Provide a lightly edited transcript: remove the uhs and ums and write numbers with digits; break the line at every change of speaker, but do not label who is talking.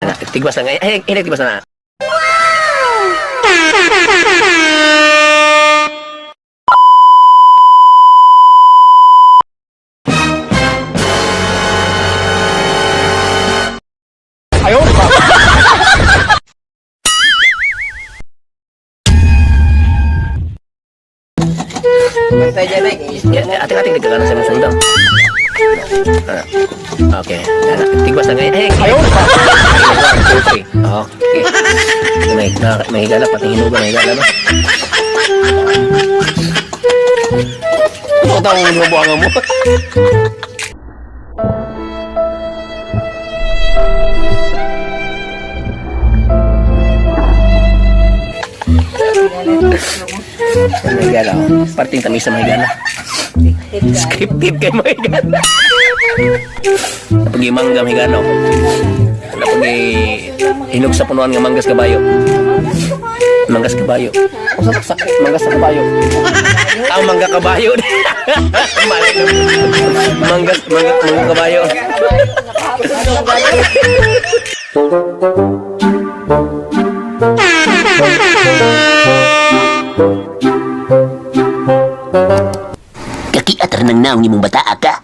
Tigwas na nga. Ay, tigwas na.
Ayaw pa.
Bantay dyan ay.
Ating-ating nagkakaroon sa mga sundang. Okay. Tigwas na nga. Ay,
Ayaw pa.
1, 2, 3. Okay. May higala, pati hinuga, may higala ba?
Ito ang hinubuangan mo.
May higala, oh. Parting tamis sa may higala. Scripted kay may higala. Napag mangga may higala, oh. Napag hinog sa punuan nga manggas kabayo. Manggas kabayo. O sa manggas sa kabayo. Ang mangga kabayo. Manggas kabayo.
Kaki atar ng naong imong bata ka.